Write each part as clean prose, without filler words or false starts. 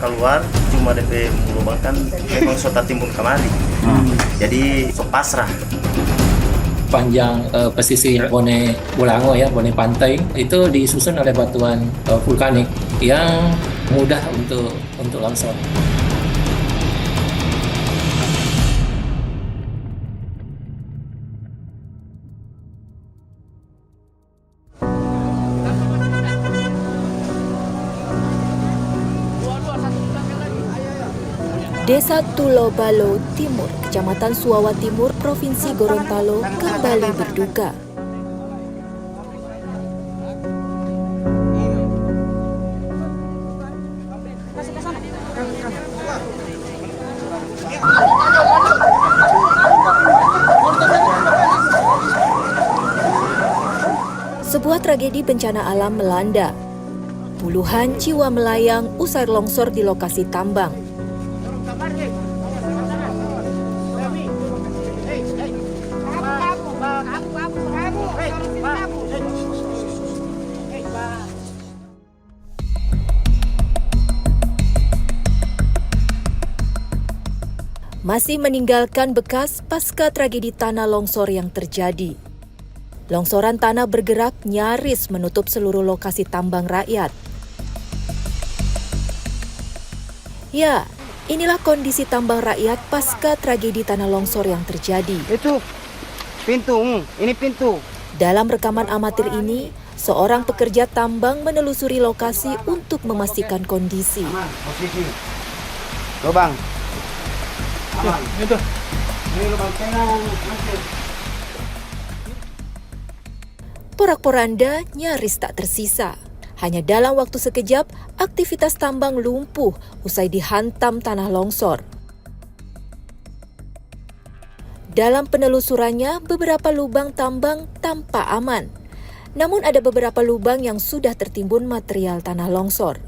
keluar, cuma DP lubang kan memang sota timbul kemari. Jadi so pasrah. Panjang pesisir Bone Bolango ya, Bone Pantai itu disusun oleh batuan vulkanik yang mudah untuk longsor. Desa Tulobalo Timur, Kecamatan Suawa Timur, Provinsi Gorontalo kembali berduka. Sebuah tragedi bencana alam melanda. Puluhan jiwa melayang usai longsor di lokasi tambang. Masih meninggalkan bekas pasca tragedi tanah longsor yang terjadi. Longsoran tanah bergerak nyaris menutup seluruh lokasi tambang rakyat. Ya, inilah kondisi tambang rakyat pasca tragedi tanah longsor yang terjadi. Itu pintu, ini pintu. Dalam rekaman amatir ini, seorang pekerja tambang menelusuri lokasi untuk memastikan kondisi. Aman, posisi. Lubang. Aman. Itu. Ini lubang tengah. Porak-poranda nyaris tak tersisa. Hanya dalam waktu sekejap, aktivitas tambang lumpuh usai dihantam tanah longsor. Dalam penelusurannya, beberapa lubang tambang tampak aman. Namun ada beberapa lubang yang sudah tertimbun material tanah longsor.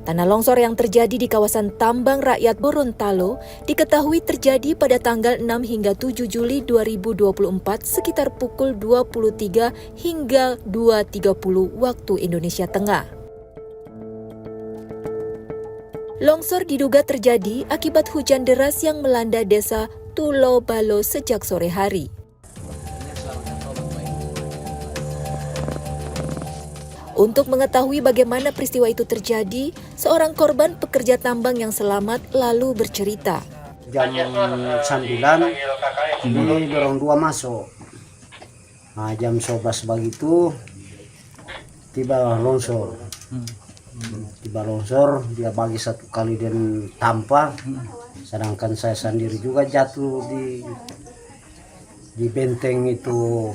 Tanah longsor yang terjadi di kawasan tambang rakyat Gorontalo diketahui terjadi pada tanggal 6 hingga 7 Juli 2024 sekitar pukul 23 hingga 2.30 waktu Indonesia Tengah. Longsor diduga terjadi akibat hujan deras yang melanda desa Tulobalo sejak sore hari. Untuk mengetahui bagaimana peristiwa itu terjadi, seorang korban pekerja tambang yang selamat lalu bercerita. Jam 9, ini dorong 2 masuk. Nah, jam 11 begitu, tiba longsor. Dia bagi satu kali dan tanpa, sedangkan saya sendiri juga jatuh di benteng itu.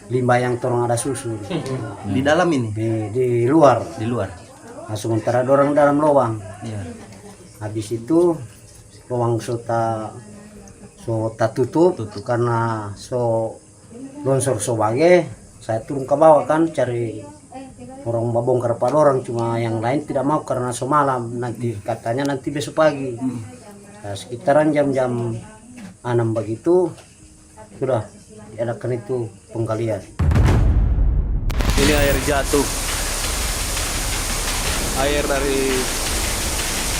Limbah yang torong ada susu di dalam ini di luar nah, sementara dorong dalam lubang ya. Habis itu lubang so tutup karena longsor bagai saya turun ke bawah kan cari orang membongkar orang, cuma yang lain tidak mau karena malam nanti katanya nanti besok pagi. Nah, sekitaran jam 6 begitu sudah diadakan itu penggalian. Ini air jatuh, air dari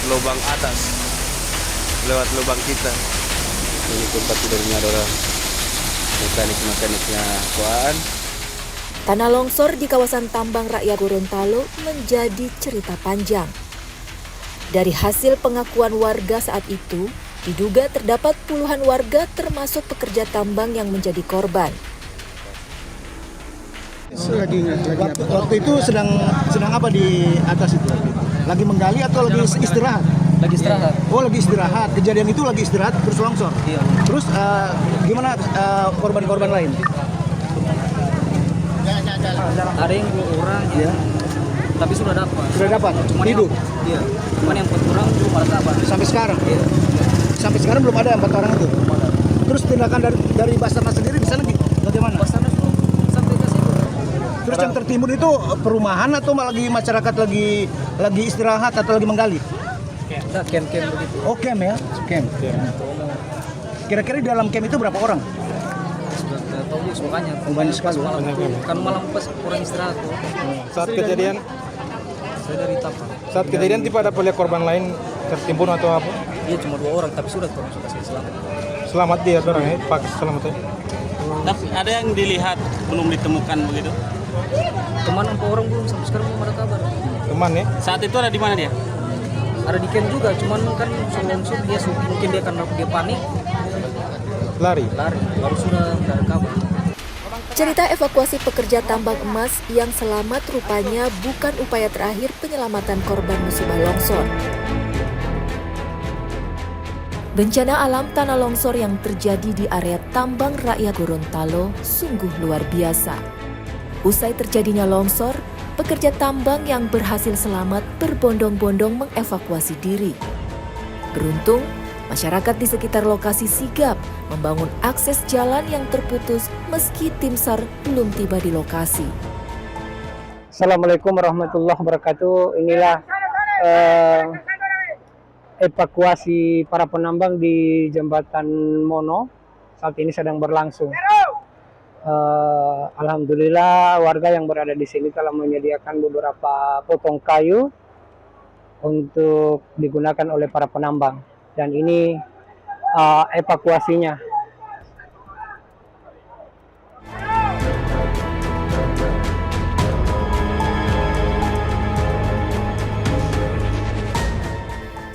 lubang atas lewat lubang kita. Ini tempat tidurnya orang mekaniknya kuaan. Tanah longsor di kawasan tambang rakyat Gorontalo menjadi cerita panjang. Dari hasil pengakuan warga saat itu, diduga terdapat puluhan warga termasuk pekerja tambang yang menjadi korban. Waktu itu sedang apa di atas itu? Lagi menggali atau lagi istirahat? Lagi istirahat. Oh, lagi istirahat. Kejadian itu lagi istirahat terus longsor. Iya. Terus gimana korban-korban lain? Ada yang 2 orang ya. Tapi sudah dapat. Sudah dapat. Cuman Hidup. Iya. Cuman yang 4 orang belum ada kabar. Sampai sekarang. Iya. Sampai sekarang belum ada 4 orang itu. Terus tindakan dari Basarnas sendiri di sana bagaimana? Basarnas itu sampai ke situ. Terus yang tertimbun itu perumahan atau lagi masyarakat lagi istirahat atau lagi menggali? Kita camp begitu. Oh, camp ya? Camp. Kira-kira di dalam camp itu berapa orang? Sudah tahu makanya. Banyak sekali. Kan malam pas orang istirahat tuh. Saat kejadian Saya dari Tampang. Saat kejadian tiba ada lihat korban lain tertimbun atau apa? Iya cuma 2 orang tapi sudah kasih selamat. Selamat dia orang ya, Pak selamat ya. Tapi ada yang dilihat belum ditemukan begitu. Teman 4 orang belum sampai sekarang belum ada kabar. Teman ya. Saat itu ada di mana dia? Ada di camp juga, cuman kan langsung dia mungkin dia karena dia panik Lari. baru sudah tidak ada kabar. Cerita evakuasi pekerja tambang emas yang selamat rupanya bukan upaya terakhir penyelamatan korban musibah longsor. Bencana alam tanah longsor yang terjadi di area tambang rakyat Gorontalo sungguh luar biasa. Usai terjadinya longsor, pekerja tambang yang berhasil selamat berbondong-bondong mengevakuasi diri. Beruntung, masyarakat di sekitar lokasi sigap membangun akses jalan yang terputus meski tim SAR belum tiba di lokasi. Assalamualaikum warahmatullahi wabarakatuh. Inilah evakuasi para penambang di Jembatan Mono saat ini sedang berlangsung. Alhamdulillah warga yang berada di sini telah menyediakan beberapa potong kayu untuk digunakan oleh para penambang, dan ini evakuasinya.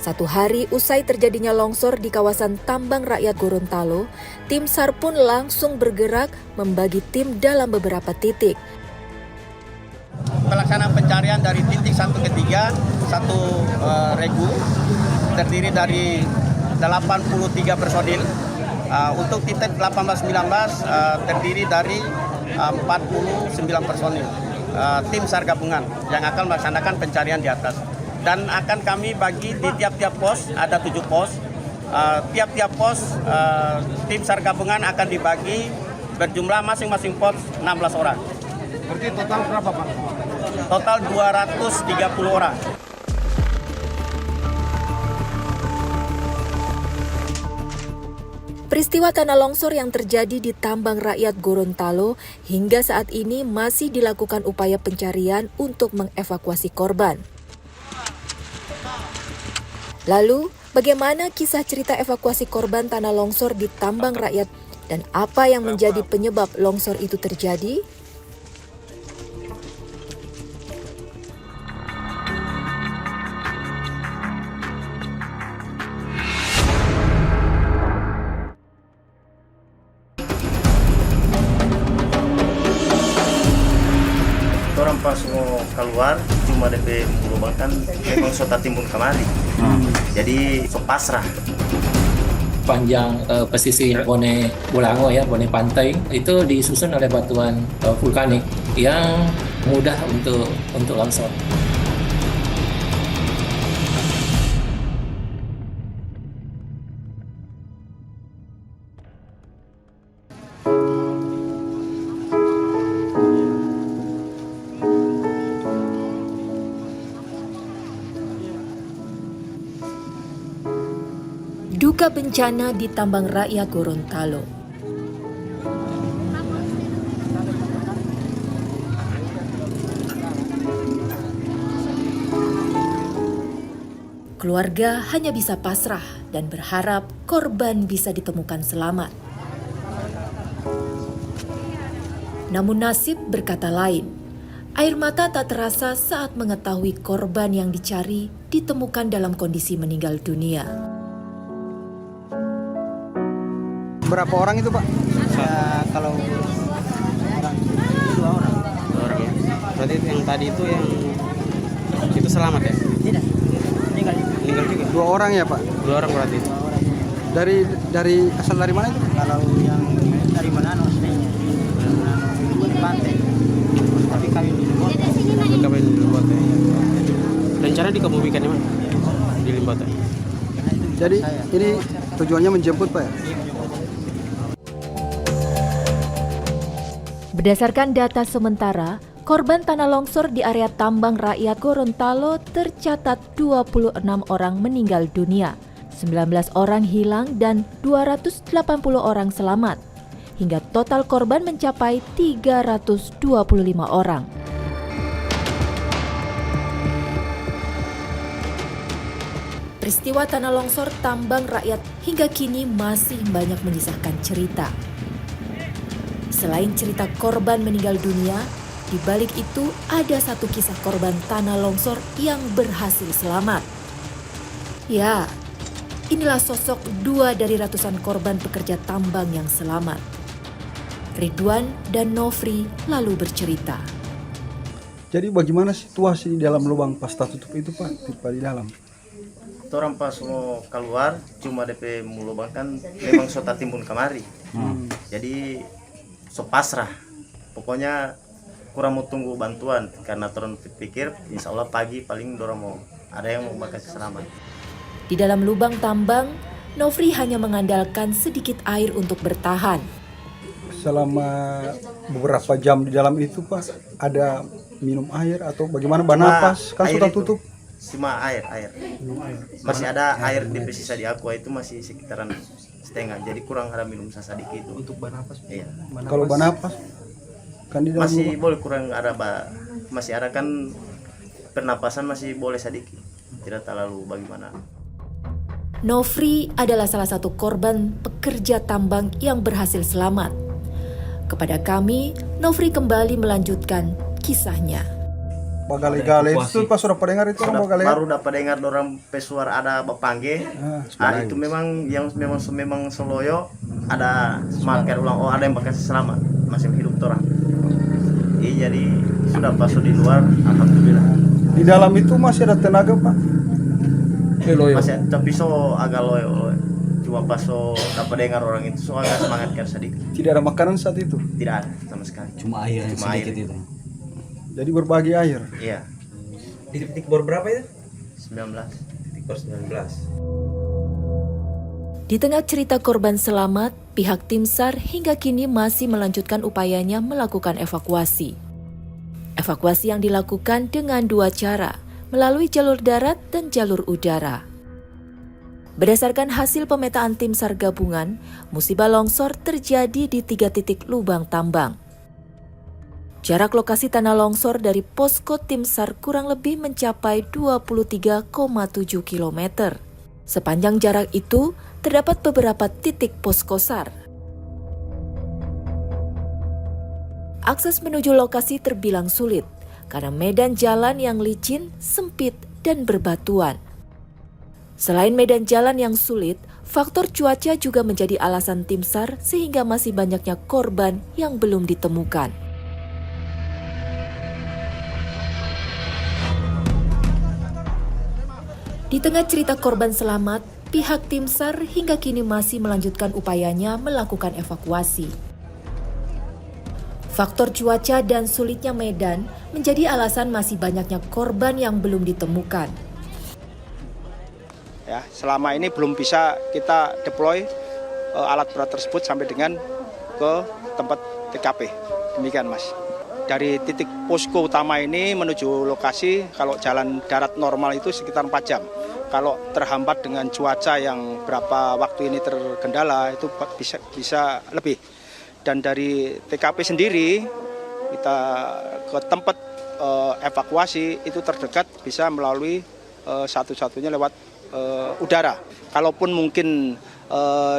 Satu hari usai terjadinya longsor di kawasan tambang rakyat Gorontalo, tim SAR pun langsung bergerak membagi tim dalam beberapa titik. Pelaksanaan pencarian dari titik 1 ke 3, satu regu terdiri dari 83 personil. Untuk titik 18-19 terdiri dari 49 personil tim SAR gabungan yang akan melaksanakan pencarian di atas. Dan akan kami bagi di tiap-tiap pos, ada 7 pos. Tiap-tiap pos tim SAR gabungan akan dibagi berjumlah masing-masing pos 16 orang. Berarti total berapa Pak? Total 230 orang. Peristiwa tanah longsor yang terjadi di tambang rakyat Gorontalo hingga saat ini masih dilakukan upaya pencarian untuk mengevakuasi korban. Lalu, bagaimana kisah cerita evakuasi korban tanah longsor di tambang rakyat dan apa yang menjadi penyebab longsor itu terjadi? Orang pas mau keluar cuma DP lubang kan memang sota timbun kemari. Jadi so pasrah. Panjang pesisir Bone Bolango ya, Bone Pantai itu disusun oleh batuan vulkanik yang mudah untuk longsor. Duka bencana di tambang rakyat Gorontalo. Keluarga hanya bisa pasrah dan berharap korban bisa ditemukan selamat. Namun nasib berkata lain. Air mata tak terasa saat mengetahui korban yang dicari ditemukan dalam kondisi meninggal dunia. Berapa orang itu Pak? Kalau orang 2 orang. 2 orang ya. Berarti yang tadi itu yang itu selamat ya? Tidak. Meninggal juga. 2 orang ya Pak? 2 orang berarti. Dari asal dari mana itu? Kalau yang dari Manado aslinya di pantai. Tapi kami di Limbota. Kami di Limbota. Rencana dikebumikan di mana? Di Limbota. Jadi ini tujuannya menjemput Pak ya? Berdasarkan data sementara, korban tanah longsor di area tambang rakyat Gorontalo tercatat 26 orang meninggal dunia, 19 orang hilang dan 280 orang selamat, hingga total korban mencapai 325 orang. Peristiwa tanah longsor tambang rakyat hingga kini masih banyak menyisakan cerita. Selain cerita korban meninggal dunia, di balik itu ada satu kisah korban tanah longsor yang berhasil selamat. Ya, inilah sosok 2 dari ratusan korban pekerja tambang yang selamat. Ridwan dan Nofri lalu bercerita. Jadi bagaimana situasi di dalam lubang pas tutup itu Pak, di dalam? Orang pas mau keluar cuma DP lubang kan memang so timbun kemari. Jadi so pasrah. Pokoknya kurang mau tunggu bantuan karena orang pikir insya Allah pagi paling dorang mau ada yang mau bakal selamat. Di dalam lubang tambang, Nofri hanya mengandalkan sedikit air untuk bertahan. Selama beberapa jam di dalam itu Pak, ada minum air atau bagaimana bernapas? Kan sudah tutup. Cuma air. Masih ada air di sisa di aqua itu masih sekitaran setengah. Jadi kurang ada minum sedikit itu. Untuk bernapas? Iya. Kalau bernapas kan di dalam masih boleh kurang ada masih ada kan pernapasan masih boleh sedikit. Tidak terlalu bagaimana. Nofri adalah salah satu korban pekerja tambang yang berhasil selamat. Kepada kami, Nofri kembali melanjutkan kisahnya. Bagale-gale itu pas sudah pendengar itu orang bagale. Baru dapat dengar orang pesuar ada bapangge. Itu memang soloyo ada marker ulang ada yang bakal selamat masih hidup orang. Jadi sudah pas di luar alhamdulillah. Di dalam itu masih ada tenaga Pak. Masih tapi so agak loyo. Cuma pas so dapat dengar orang itu so agak semangat kan sedikit. Tidak ada makanan saat itu. Tidak ada sama sekali. Cuma air sedikit itu. Jadi berbagi air. Iya. Di titik bor berapa itu? 19. Titik bor 19. Di tengah cerita korban selamat, pihak tim SAR hingga kini masih melanjutkan upayanya melakukan evakuasi. Evakuasi yang dilakukan dengan 2 cara, melalui jalur darat dan jalur udara. Berdasarkan hasil pemetaan tim SAR gabungan, musibah longsor terjadi di 3 titik lubang tambang. Jarak lokasi tanah longsor dari posko tim SAR kurang lebih mencapai 23,7 km. Sepanjang jarak itu, terdapat beberapa titik posko SAR. Akses menuju lokasi terbilang sulit, karena medan jalan yang licin, sempit, dan berbatuan. Selain medan jalan yang sulit, faktor cuaca juga menjadi alasan tim SAR sehingga masih banyaknya korban yang belum ditemukan. Di tengah cerita korban selamat, pihak tim SAR hingga kini masih melanjutkan upayanya melakukan evakuasi. Faktor cuaca dan sulitnya medan menjadi alasan masih banyaknya korban yang belum ditemukan. Ya, selama ini belum bisa kita deploy alat berat tersebut sampai dengan ke tempat TKP. Demikian Mas. Dari titik posko utama ini menuju lokasi kalau jalan darat normal itu sekitar 4 jam. Kalau terhambat dengan cuaca yang berapa waktu ini terkendala itu bisa lebih. Dan dari TKP sendiri kita ke tempat evakuasi itu terdekat bisa melalui satu-satunya lewat udara. Kalaupun mungkin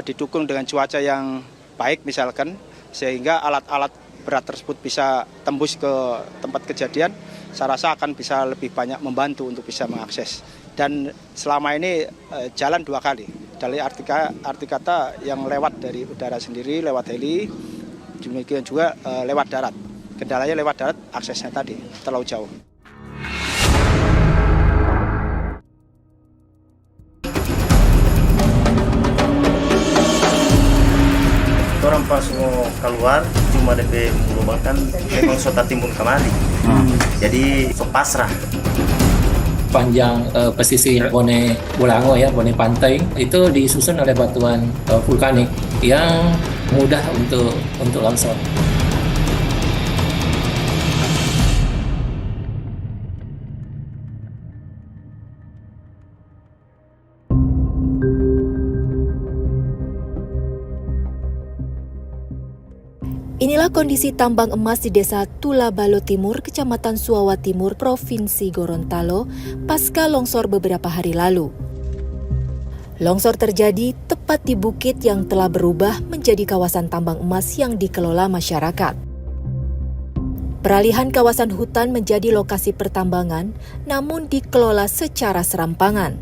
didukung dengan cuaca yang baik misalkan sehingga alat-alat berat tersebut bisa tembus ke tempat kejadian, saya rasa akan bisa lebih banyak membantu untuk bisa mengakses. Dan selama ini jalan 2 kali. Dari arti kata yang lewat dari udara sendiri, lewat heli, demikian juga lewat darat. Kendalanya lewat darat, aksesnya tadi terlalu jauh. Orang pas mau keluar cuma DP lubang kan memang so timbun kemari. Jadi so pasrah. Panjang pesisir Bone Bolango ya, Bone Pantai itu disusun oleh batuan vulkanik yang mudah untuk longsor. Inilah kondisi tambang emas di Desa Tulabalo Timur, Kecamatan Suawa Timur, Provinsi Gorontalo, pasca longsor beberapa hari lalu. Longsor terjadi tepat di bukit yang telah berubah menjadi kawasan tambang emas yang dikelola masyarakat. Peralihan kawasan hutan menjadi lokasi pertambangan, namun dikelola secara serampangan,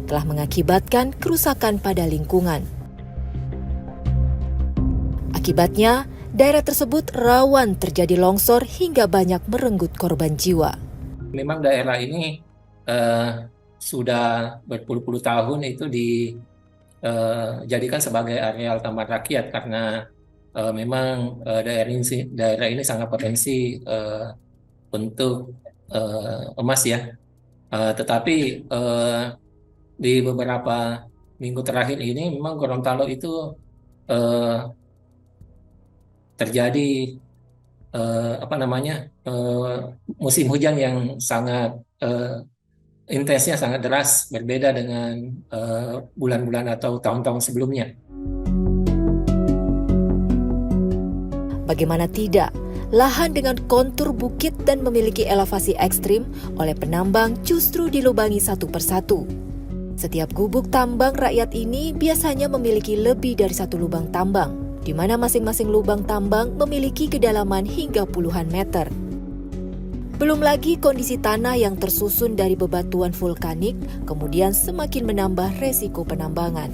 telah mengakibatkan kerusakan pada lingkungan. Akibatnya, daerah tersebut rawan terjadi longsor hingga banyak merenggut korban jiwa. Memang daerah ini sudah berpuluh-puluh tahun itu dijadikan sebagai areal taman rakyat karena memang daerah ini sangat potensi untuk emas ya. Tetapi di beberapa minggu terakhir ini memang Gorontalo itu terjadi musim hujan yang sangat intensnya sangat deras, berbeda dengan bulan-bulan atau tahun-tahun sebelumnya. Bagaimana tidak, lahan dengan kontur bukit dan memiliki elevasi ekstrim oleh penambang justru dilubangi satu persatu. Setiap gubuk tambang rakyat ini biasanya memiliki lebih dari satu lubang tambang, di mana masing-masing lubang tambang memiliki kedalaman hingga puluhan meter. Belum lagi kondisi tanah yang tersusun dari bebatuan vulkanik, kemudian semakin menambah resiko penambangan.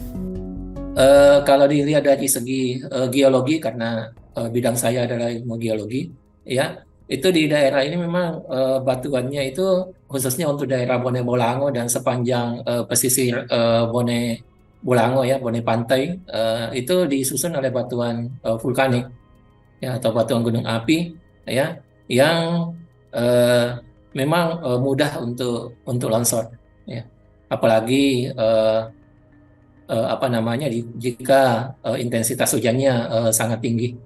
Kalau dilihat dari segi geologi, karena bidang saya adalah ilmu geologi, ya itu di daerah ini memang batuannya itu khususnya untuk daerah Bone Bolango dan sepanjang pesisir Bone Bolango ya, Bone Pantai, itu disusun oleh batuan vulkanik ya, atau batuan gunung api ya, yang memang mudah untuk longsor ya. Apalagi jika intensitas hujannya sangat tinggi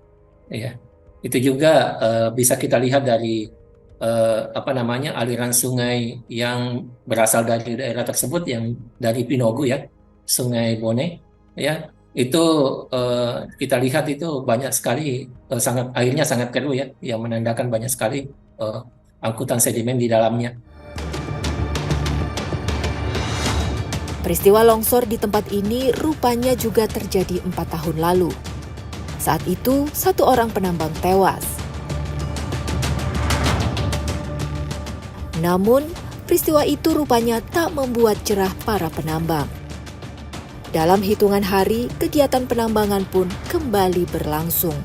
ya. Itu juga bisa kita lihat dari aliran sungai yang berasal dari daerah tersebut, yang dari Pinogu ya, Sungai Bone ya, itu kita lihat itu banyak sekali airnya sangat keruh ya, yang menandakan banyak sekali angkutan sedimen di dalamnya. Peristiwa longsor di tempat ini rupanya juga terjadi 4 tahun lalu. Saat itu, 1 orang penambang tewas. Namun, peristiwa itu rupanya tak membuat cerah para penambang. Dalam hitungan hari, kegiatan penambangan pun kembali berlangsung.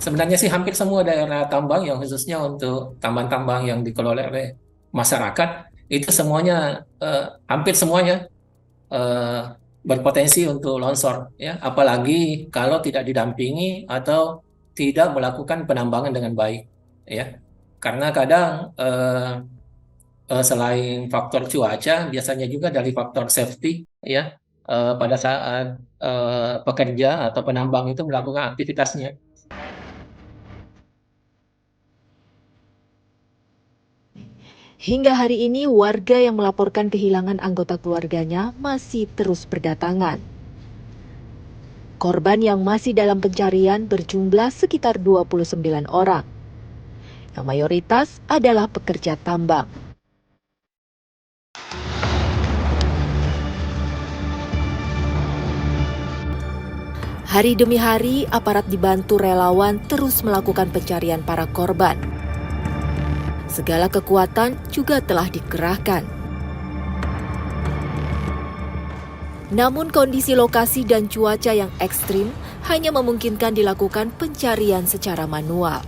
Sebenarnya sih hampir semua daerah tambang yang khususnya untuk tambang-tambang yang dikelola oleh masyarakat, itu semuanya, hampir semuanya berpotensi untuk longsor ya, apalagi kalau tidak didampingi atau tidak melakukan penambangan dengan baik ya, karena kadang selain faktor cuaca, biasanya juga dari faktor safety ya, pada saat pekerja atau penambang itu melakukan aktivitasnya. Hingga hari ini, warga yang melaporkan kehilangan anggota keluarganya masih terus berdatangan. Korban yang masih dalam pencarian berjumlah sekitar 29 orang, yang mayoritas adalah pekerja tambang. Hari demi hari, aparat dibantu relawan terus melakukan pencarian para korban. Segala kekuatan juga telah dikerahkan. Namun kondisi lokasi dan cuaca yang ekstrim hanya memungkinkan dilakukan pencarian secara manual.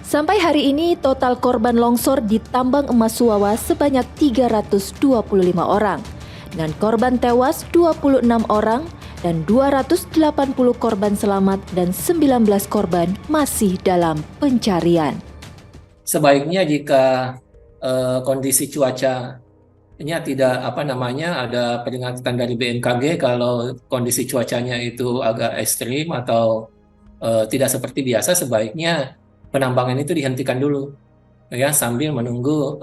Sampai hari ini total korban longsor di tambang emas Suwawa sebanyak 325 orang, dengan korban tewas 26 orang dan 280 korban selamat dan 19 korban masih dalam pencarian. Sebaiknya jika kondisi cuacanya tidak ada peringatan dari BMKG kalau kondisi cuacanya itu agak ekstrim atau tidak seperti biasa, sebaiknya penambangan itu dihentikan dulu ya, sambil menunggu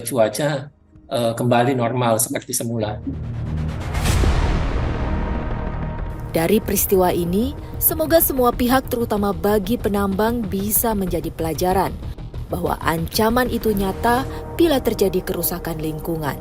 cuaca kembali normal seperti semula. Dari peristiwa ini, semoga semua pihak terutama bagi penambang bisa menjadi pelajaran bahwa ancaman itu nyata bila terjadi kerusakan lingkungan.